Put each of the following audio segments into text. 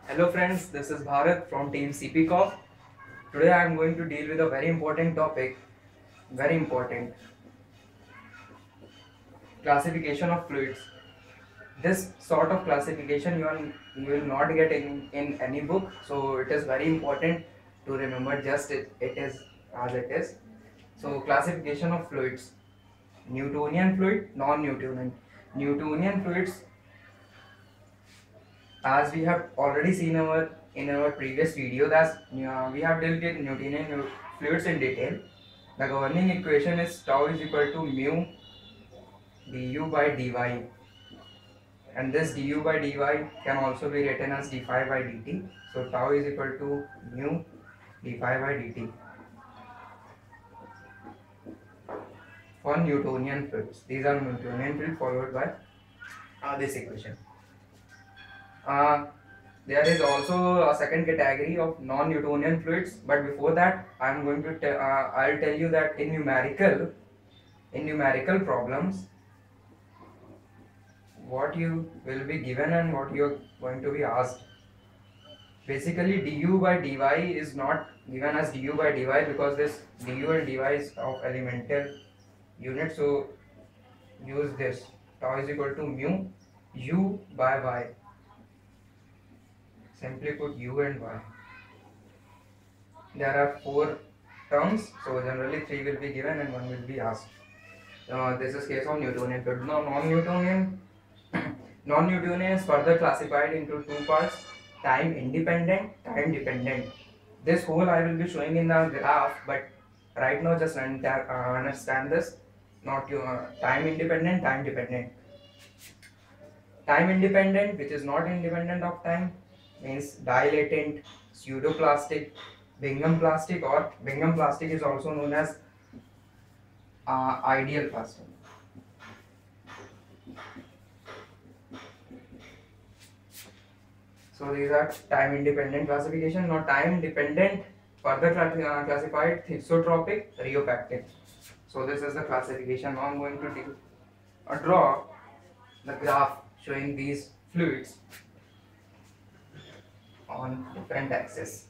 Hello friends, this is Bharat from Team CPCOF. Today I am going to deal with a very important topic, very important, classification of fluids. This sort of classification you will not get in any book, so it is very important to remember just it is as it is. So classification of fluids, Newtonian fluid, non-Newtonian. Newtonian fluids, as we have already seen in our previous video, that we have dealt with Newtonian fluids in detail. The governing equation is tau is equal to mu du by dy, and this du by dy can also be written as d phi by dt. So tau is equal to mu d phi by dt for Newtonian fluids. These are Newtonian fluids followed by this equation. Uh, there is also a second category of non-Newtonian fluids, but before that, I'm going to I'll tell you that in numerical problems, what you will be given and what you are going to be asked. Basically, du by dy is not given as du by dy because this du and dy is of elemental unit. So use this tau is equal to mu u by y. Simply put u and y. There are 4 terms, so generally 3 will be given and 1 will be asked. This is case of Newtonian fluid. Now non-Newtonian is further classified into 2 parts: time independent, time dependent. This whole I will be showing in the graph, but right now just understand this. Not your time independent, time dependent. Time independent, which is not independent of time, means dilatant, pseudoplastic, Bingham plastic, or Bingham plastic is also known as ideal plastic. So these are time independent classification. Now time dependent, further classified thixotropic, rheopactic. So this is the classification. Now I'm going to draw the graph showing these fluids on different axes.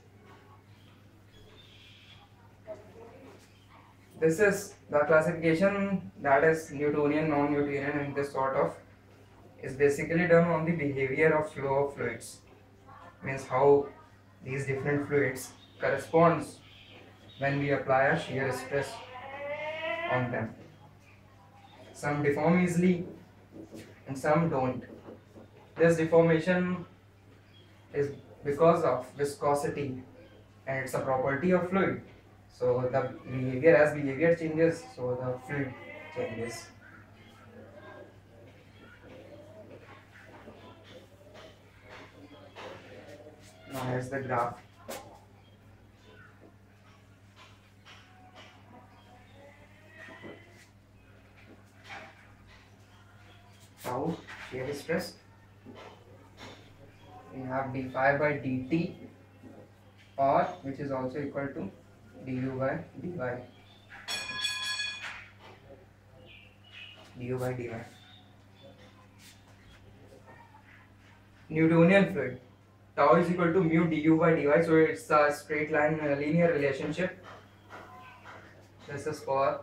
This is the classification that is Newtonian, non-Newtonian, and this sort of is basically done on the behavior of flow of fluids. Means how these different fluids corresponds when we apply a shear stress on them. Some deform easily and some don't. This deformation is because of viscosity, and it's a property of fluid. So the behavior, as behavior changes, so the fluid changes. Now here's the graph. Tau shear stress. We have d phi by dt, or which is also equal to du by dy. Du by dy. Newtonian fluid. Tau is equal to mu du by dy, so it's a straight line linear relationship. This is for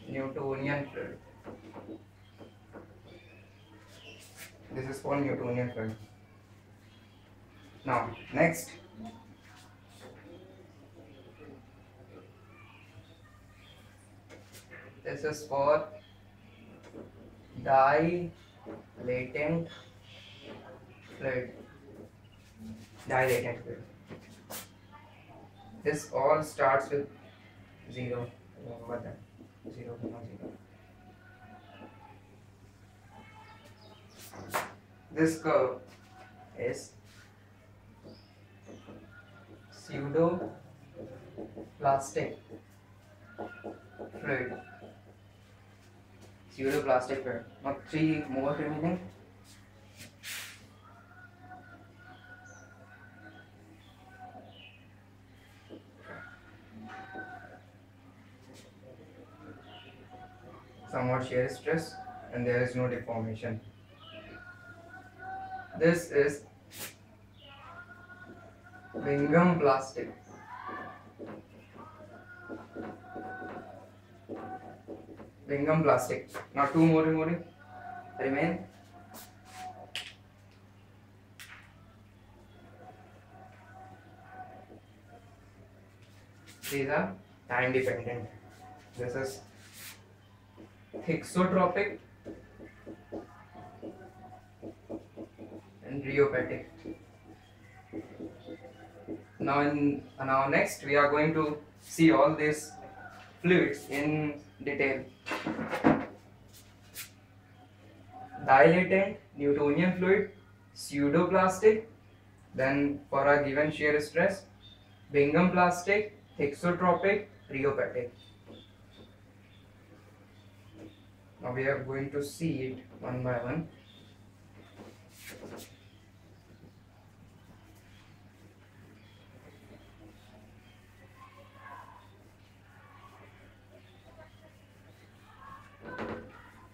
Newtonian fluid. This is for Newtonian fluid. Now, next. This is for dilatant fluid. Dilatant fluid. This all starts with 0. Remember that. 0, 0. This curve is pseudoplastic fluid. Pseudoplastic fluid. Now 3 more remaining. Somewhat shear stress, and there is no deformation. This is Bingham plastic. Bingham plastic. Now two more remain. These are time dependent. This is thixotropic and rheopathic. Now next we are going to see all these fluids in detail. Dilatant Newtonian fluid, pseudoplastic, then for a given shear stress, Bingham plastic, thixotropic, rheopathic. Now we are going to see it one by one.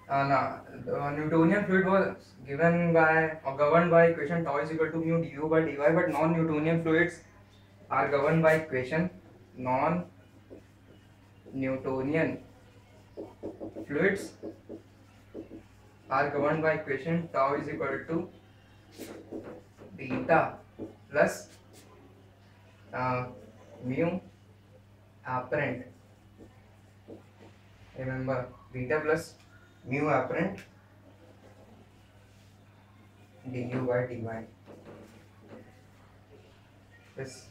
Now, the Newtonian fluid was given by or governed by equation tau is equal to mu du by dy, but non-Newtonian fluids are governed by equation non-Newtonian fluids are governed by equation tau is equal to beta plus mu apparent. Remember, beta plus mu apparent du by dy. This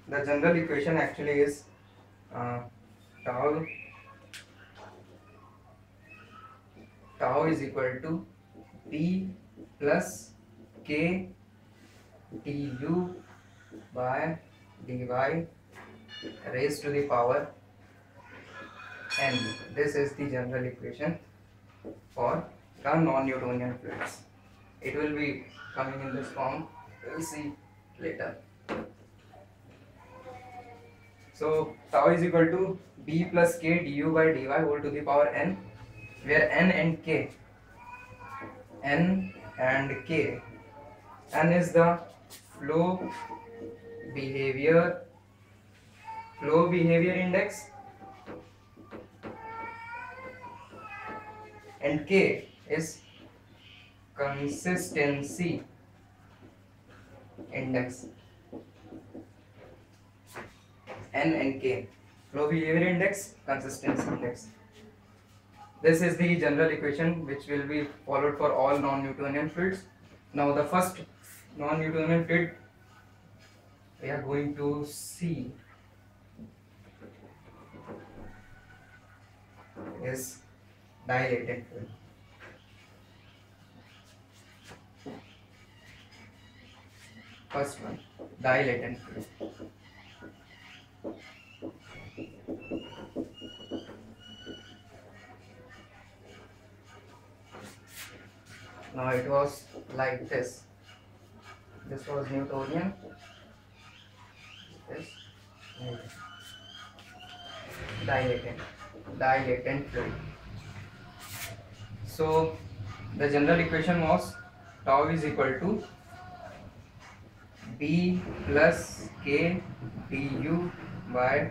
the general equation actually is tau is equal to P plus K du by dy raised to the power n. This is the general equation for the non-Newtonian fluids. It will be coming in this form. We will see later. So tau is equal to B plus K du by dy whole to the power n, where n and k n is the flow behavior index and k is consistency index. N and k, flow behavior index, consistency index. This is the general equation which will be followed for all non-Newtonian fluids. Now the first non-Newtonian fluid we are going to see is dilatant fluid. First one, dilatant fluid. Now it was like this. This was Newtonian. This dilatant fluid. So the general equation was tau is equal to B plus K du by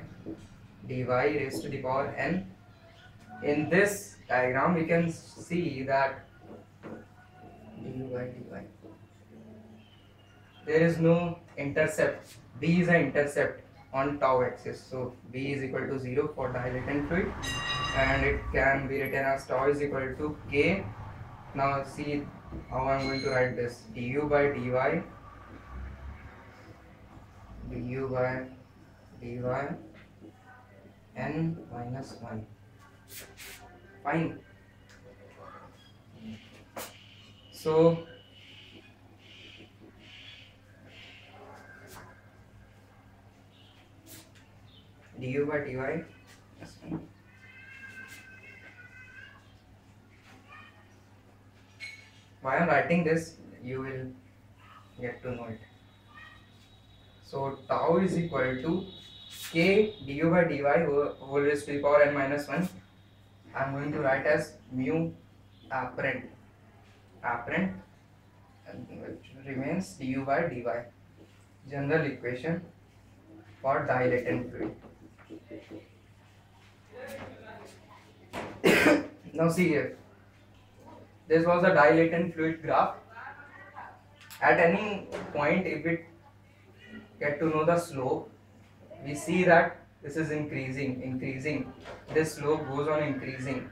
dy raised to the power n. In this diagram we can see that du by dy, there is no intercept. B is an intercept on tau axis, so B is equal to 0 for dilatant fluid, and it can be written as tau is equal to K. Now see how I am going to write this: du by dy n minus 1. Fine. So du by dy, why I am writing this, you will get to know it. So tau is equal to K du by dy whole raised to the power n minus 1. I am going to write as mu apparent, which remains du by dy. general equation for dilatant fluid. Now see here, this was a dilatant fluid graph. At any point, if we get to know the slope, we see that this is increasing. This slope goes on increasing.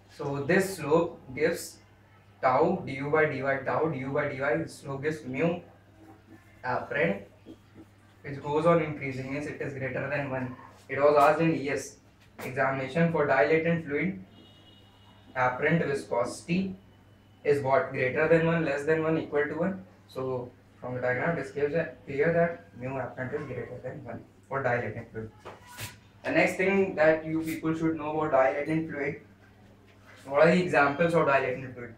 So this slope gives tau du by dy, tau du by dy. Slope gives mu apparent, which goes on increasing, means it is greater than 1. It was asked in ES examination for dilatant fluid, apparent viscosity is what? Greater than 1, less than 1, equal to 1. So from the diagram it is clear that mu apparent is greater than 1 for dilatant fluid. The next thing that you people should know about dilatant fluid, what are the examples of dilatant fluid?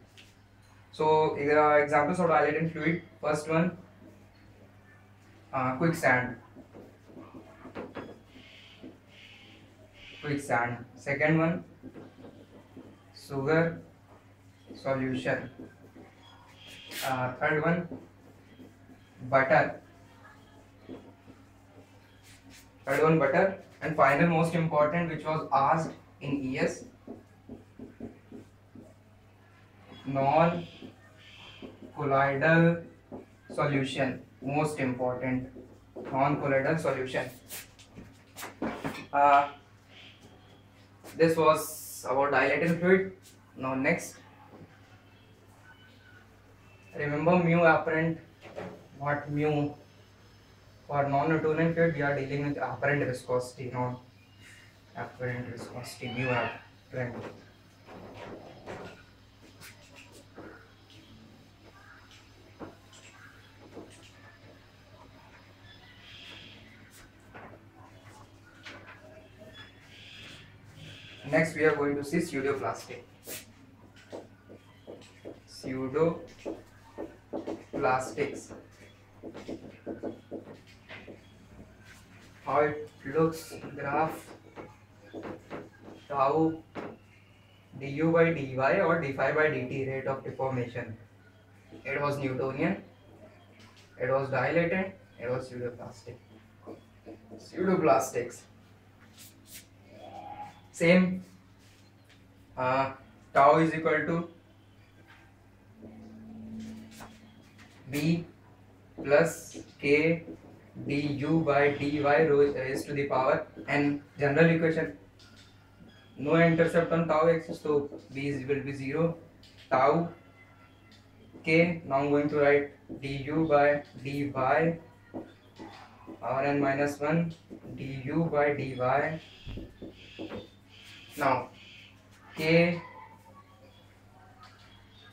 So examples of dilatant fluid, first one, quicksand. Second one, sugar solution. Third one, butter. And final, most important, which was asked in ES, non-colloidal solution. Most important, non-colloidal solution. This was about dilatant fluid. Now next, remember mu apparent, not mu. For non-Newtonian fluid, we are dealing with apparent viscosity, not apparent viscosity, mu apparent. Next, we are going to see pseudoplastic. Pseudoplastics. How it looks, graph, tau du by dy or d phi by dt, rate of deformation. It was Newtonian, it was dilatant, it was pseudoplastic. Pseudoplastics. Same, tau is equal to b plus k du by dy raised to the power n. General equation, no intercept on tau axis, so b will be 0. Tau k, now I'm going to write du by dy power n minus 1 du by dy. Now k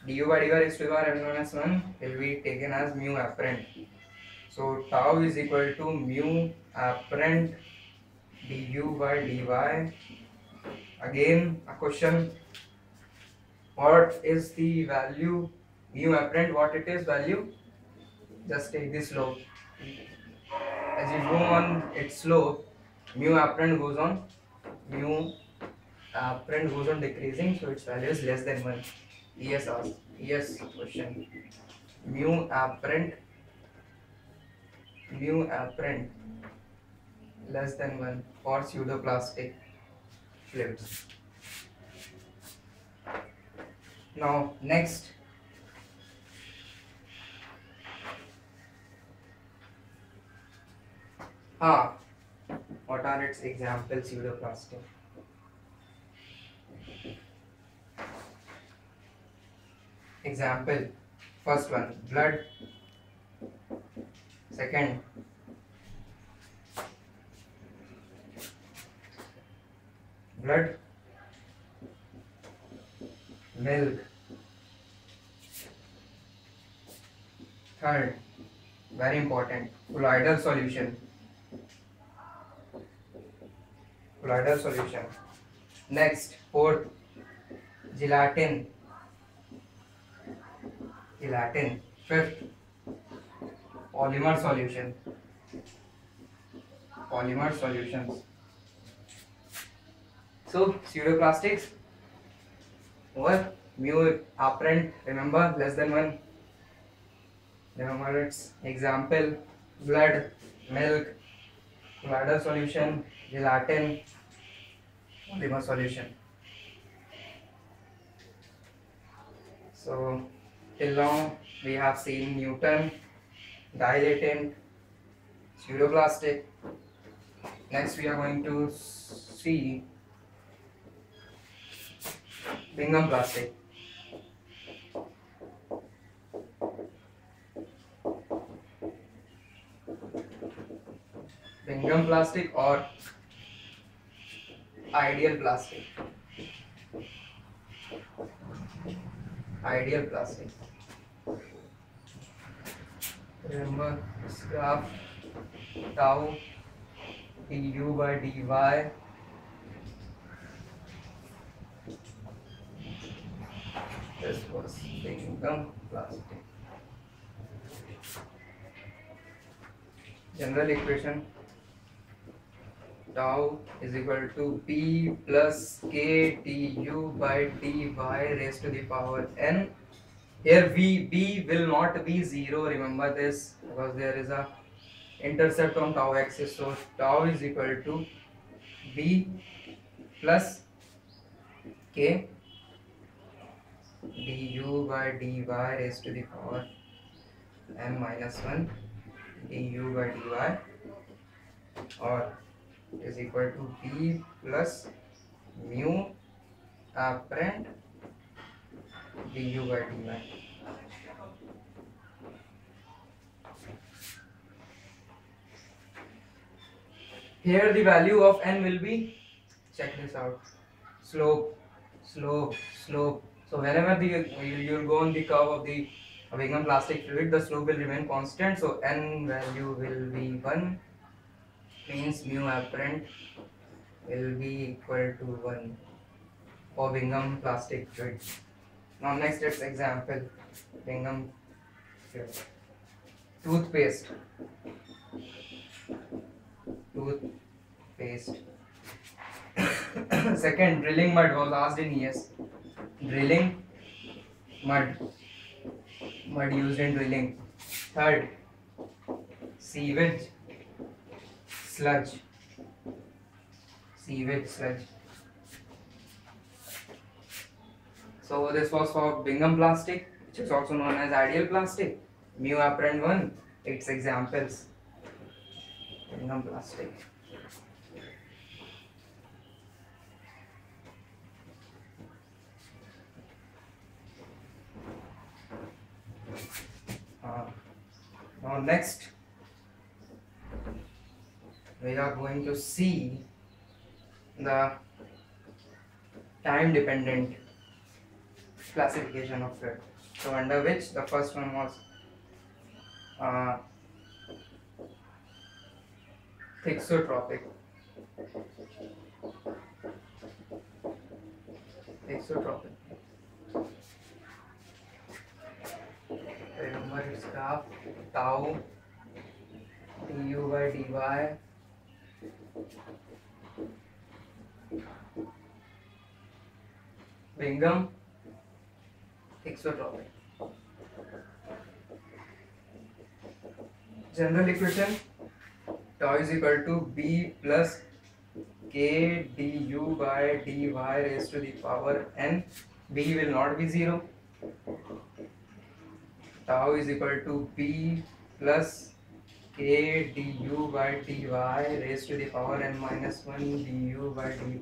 du by dy raised to the power n minus 1 will be taken as mu apparent. So tau is equal to mu apparent du by dy. Again a question, what is the value mu apparent, what it is value? Just take the slope. As you go on its slope, mu apparent goes on decreasing, so its value is less than 1. ES question. Mu apparent less than 1 for pseudoplastic fluids. Now next, what are its examples? Pseudoplastic. Example, first one, blood. Second, blood, milk. Third, very important, colloidal solution. Next, fourth, gelatin. Fifth, polymer solutions. So pseudoplastics, what? Mu apparent, remember, less than 1. Remember its example: blood, milk, bladder solution, gelatin, polymer solution. So till now we have seen Newton, dilatant, pseudoplastic. Next we are going to see Bingham plastic. Bingham plastic or ideal plastic. Ideal plastic. Remember this graph: tau du by dy. This was Bingham plastic. General equation: tau is equal to P plus K du by dy raised to the power n. Here B will not be 0, remember this, because there is a intercept on tau axis. So tau is equal to B plus K du by dy raised to the power n minus 1 du by dy, or is equal to B plus mu apparent du by dy. Here the value of n will be, check this out, slope, slope, slope. So whenever you will go on the curve of the Bingham plastic fluid, the slope will remain constant. So n value will be 1, means mu apparent will be equal to 1 for Bingham plastic fluid. Now next let's example Bingham fluid. Toothpaste. Second, drilling mud was asked in ES. Drilling mud used in drilling. Third, sewage sludge. So this was for Bingham plastic, which is also known as ideal plastic. Mu apparent 1, its examples. Bingham plastic. Now next we are going to see the time dependent classification of fluid. So under which the first one was thixotropic. Remember its graph: tau du by dy Bingham thixotropic. General equation: tau is equal to B plus K du by dy raised to the power n. B will not be 0. Tau is equal to B plus K du by dy raised to the power n minus 1 du by dy.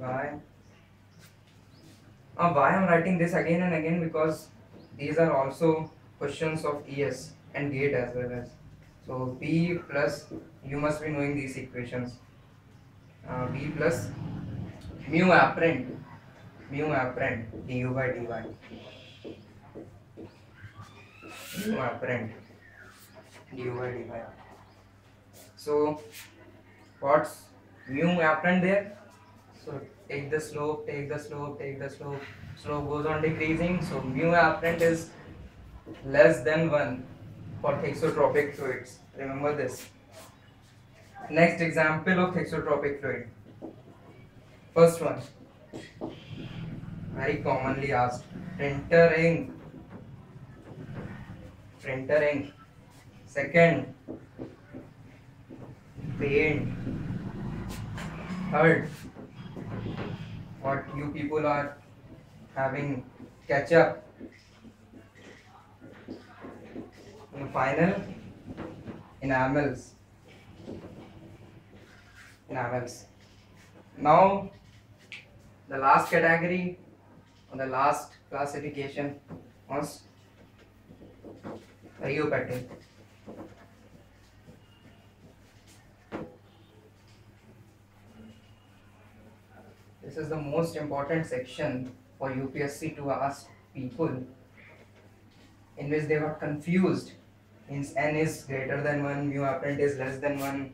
Why I am writing this again and again? Because these are also questions of ES and GATE as well as. So B plus, you must be knowing these equations. B plus mu apparent du by dy. Mu apparent du by dy. So what's mu apparent there? So take the slope, slope goes on decreasing. So mu apparent is less than 1 for thixotropic fluids. Remember this. Next example of thixotropic fluid. First one, very commonly asked, printer ink. Second, paint. Third, what you people are having, ketchup. And final, enamels. Enamels. Now, the last category or the last classification was rheopathy. This is the most important section for UPSC to ask people, in which they got confused. Means n is greater than 1, mu apparent is less than 1,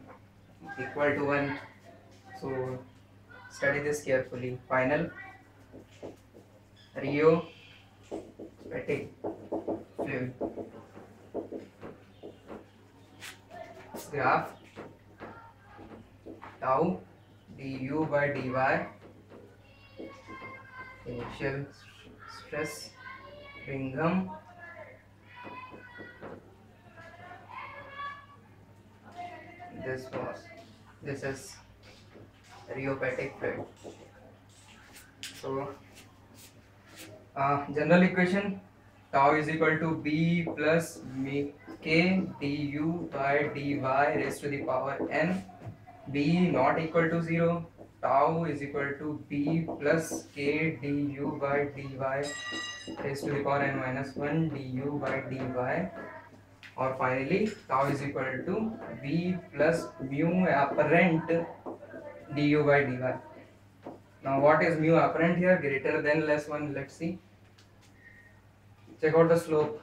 equal to 1. So study this carefully. Final, rheopathic fluid. Graph tau du by dy, initial stress, Bingham, this is rheopathic fluid. So general equation, tau is equal to b plus k du by dy raised to the power n. B not equal to 0, tau is equal to b plus k du by dy raised to the power n minus 1 du by dy, or finally tau is equal to b plus mu apparent du by dy. Now what is mu apparent here? Greater than, less 1. Let's see. Check out the slope.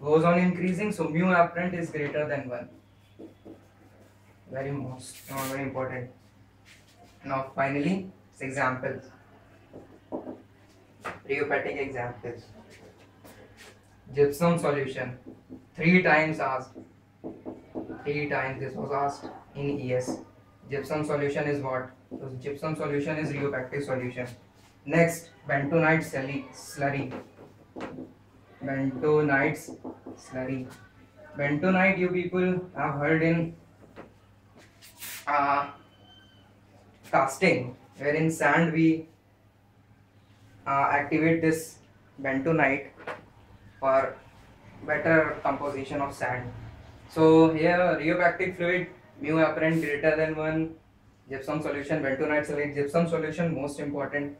Goes on increasing, so mu apparent is greater than 1. Very important. Now finally, examples. Rheopathic examples. Gypsum solution. 3 times asked. 3 times this was asked in ES. Gypsum solution is what? So gypsum solution is rheopathic solution. Next, bentonite slurry. Bentonite slurry. Bentonite, you people have heard in casting, where in sand we activate this bentonite for better composition of sand. So here rheopathic fluid, mu apparent greater than 1, gypsum solution, bentonite slurry, gypsum solution most important.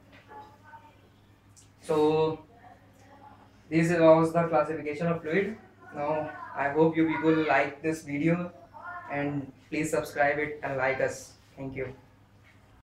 So this was the classification of fluid. Now I hope you people like this video, and please subscribe it and like us. Thank you.